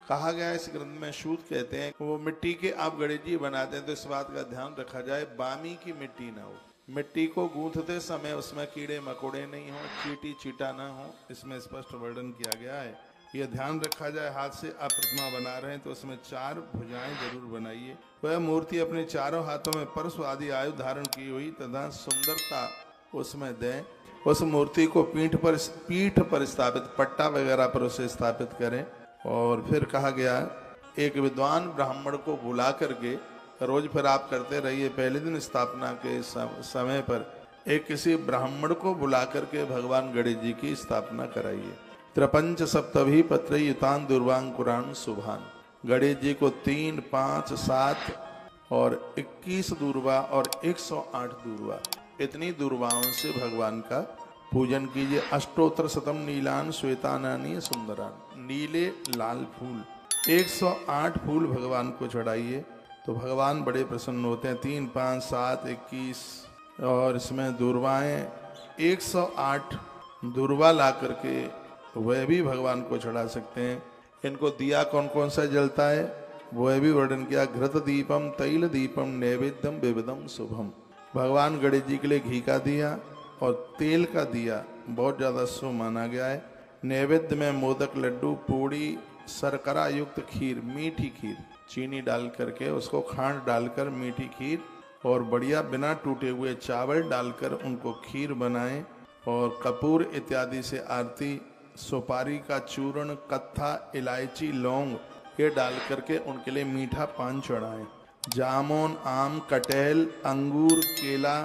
कहा गया है इस ग्रंथ में, सूत कहते हैं वो मिट्टी के आप गणेश जी बनाते हैं तो इस बात का ध्यान रखा जाए बामी की मिट्टी ना हो। मिट्टी को गूंथते समय उसमें कीड़े मकोड़े नहीं हो, चीटी चीटा ना हो, इसमें स्पष्ट वर्णन किया गया है। यह ध्यान रखा जाए। हाथ से आप प्रतिमा बना रहे हैं तो उसमें 4 भुजाएं जरूर बनाइए। वह मूर्ति अपने चारों हाथों में परशु आदि आयु धारण की हुई तथा सुंदरता उसमें दें। उस मूर्ति को पीठ पर स्थापित, पट्टा वगैरह पर उसे स्थापित करें। और फिर कहा गया एक विद्वान ब्राह्मण को बुला करके, रोज फिर आप करते रहिए, पहले दिन स्थापना के समय पर एक किसी ब्राह्मण को बुला करके भगवान गणेश जी की स्थापना कराइए। त्रिपंच सप्तभी पत्र युतान दुर्वांकुरान शुभान। गणेश जी को 3, 5, 7 और 21 दूर्वा और 108 दूर्वा, इतनी दूर्वाओं से भगवान का पूजन कीजिए। अष्टोत्तर शतम नीलान श्वेतानानी सुंदरान। नीले लाल फूल 108 फूल भगवान को चढ़ाइए तो भगवान बड़े प्रसन्न होते हैं। 3, 5, 7, 21 और इसमें दूर्वाएं 108 दूर्वा ला करके वह भी भगवान को चढ़ा सकते हैं। इनको दिया कौन कौन सा जलता है वह भी वर्णन किया। घृत दीपम तैल दीपम नैवेद्यम विविधम शुभम। भगवान गणेश जी के लिए घी का दिया और तेल का दिया बहुत ज्यादा शुभ माना गया है। नैवेद्य में मोदक, लड्डू, पूड़ी, शर्करा युक्त खीर, मीठी खीर, चीनी डाल करके उसको खांड डालकर मीठी खीर और बढ़िया बिना टूटे हुए चावल डालकर उनको खीर बनाएं और कपूर इत्यादि से आरती, सुपारी का चूर्ण, कत्था, इलायची, लौंग ये डाल करके उनके लिए मीठा पान चढ़ाएं। जामुन, आम, कटहल, अंगूर, केला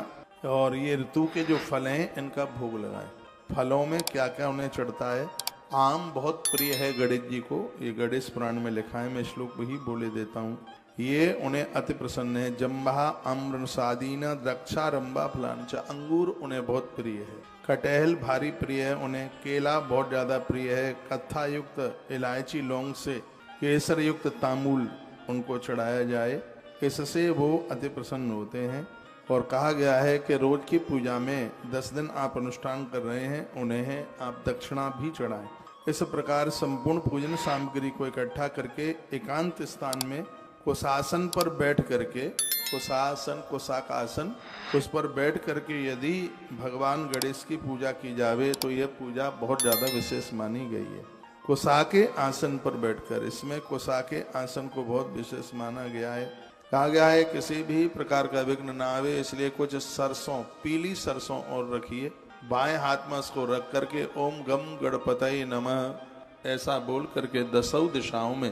और ये ऋतु के जो फल हैं इनका भोग लगाएं। फलों में क्या क्या उन्हें चढ़ता है। आम बहुत प्रिय है गणेश जी को, ये गणेश पुराण में लिखा है, मैं श्लोक भी बोले देता हूँ। ये उन्हें अति प्रसन्न है। जम्बा अम्र सादीना द्रक्षारंभा फलांचा। अंगूर उन्हें बहुत प्रिय है। कटहल भारी प्रिय है उन्हें। केला बहुत ज्यादा प्रिय है। कत्था युक्त इलायची, लौंग से केसर युक्त तांबूल उनको चढ़ाया जाए, इससे वो अति प्रसन्न होते हैं। और कहा गया है कि रोज की पूजा में 10 दिन आप अनुष्ठान कर रहे हैं उन्हें आप दक्षिणा भी चढ़ाएं। इस प्रकार संपूर्ण पूजन सामग्री को इकट्ठा करके एकांत स्थान में कुशासन पर बैठ करके, कुशासन, कुशाकासन, उस पर बैठ करके यदि भगवान गणेश की पूजा की जावे तो यह पूजा बहुत ज्यादा विशेष मानी गई है। कुशा के आसन पर बैठकर, इसमें कुशा के आसन को बहुत विशेष माना गया है। कहा गया है किसी भी प्रकार का विघ्न ना आवे, इसलिए कुछ सरसों, पीली सरसों और रखिए। बाएं हाथ में उसको रख करके ओम गम गणपतये नमः ऐसा बोल करके 10 दिशाओं में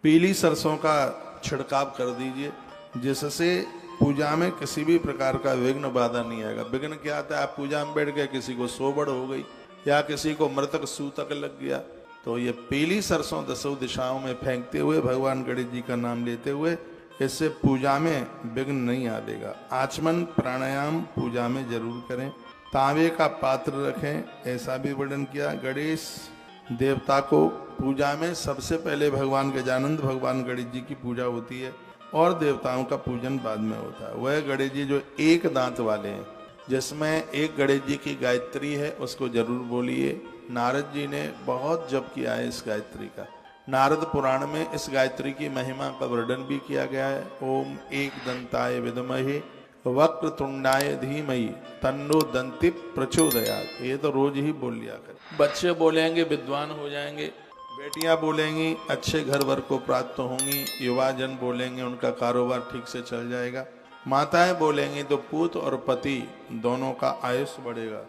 पीली सरसों का छिड़काव कर दीजिए, जिससे पूजा में किसी भी प्रकार का विघ्न बाधा नहीं आएगा। विघ्न क्या आता है, आप पूजा में बैठ गए, किसी को सोबड़ हो गई या किसी को मृतक सूतक लग गया, तो ये पीली सरसों 10 दिशाओं में फेंकते हुए भगवान गणेश जी का नाम लेते हुए, इससे पूजा में विघ्न नहीं आएगा। आचमन प्राणायाम पूजा में जरूर करें। तांबे का पात्र रखें, ऐसा भी वर्णन किया। गणेश देवता को पूजा में सबसे पहले भगवान गजानंद भगवान गणेश जी की पूजा होती है और देवताओं का पूजन बाद में होता है। वह गणेश जी जो एक दांत वाले हैं, जिसमें एक गणेश जी की गायत्री है, उसको जरूर बोलिए। नारद जी ने बहुत जप किया है इस गायत्री का। नारद पुराण में इस गायत्री की महिमा का वर्णन भी किया गया है। ओम एक दंताय विद्महे वक्रतुंडाय धीमहि तन्नो दंति प्रचोदयात्। ये तो रोज ही बोल लिया कर। बच्चे बोलेंगे विद्वान हो जाएंगे, बेटियां बोलेंगी अच्छे घर वर को प्राप्त होंगी, युवा जन बोलेंगे उनका कारोबार ठीक से चल जाएगा, माताएं बोलेंगी तो पुत्र और पति दोनों का आयुष बढ़ेगा।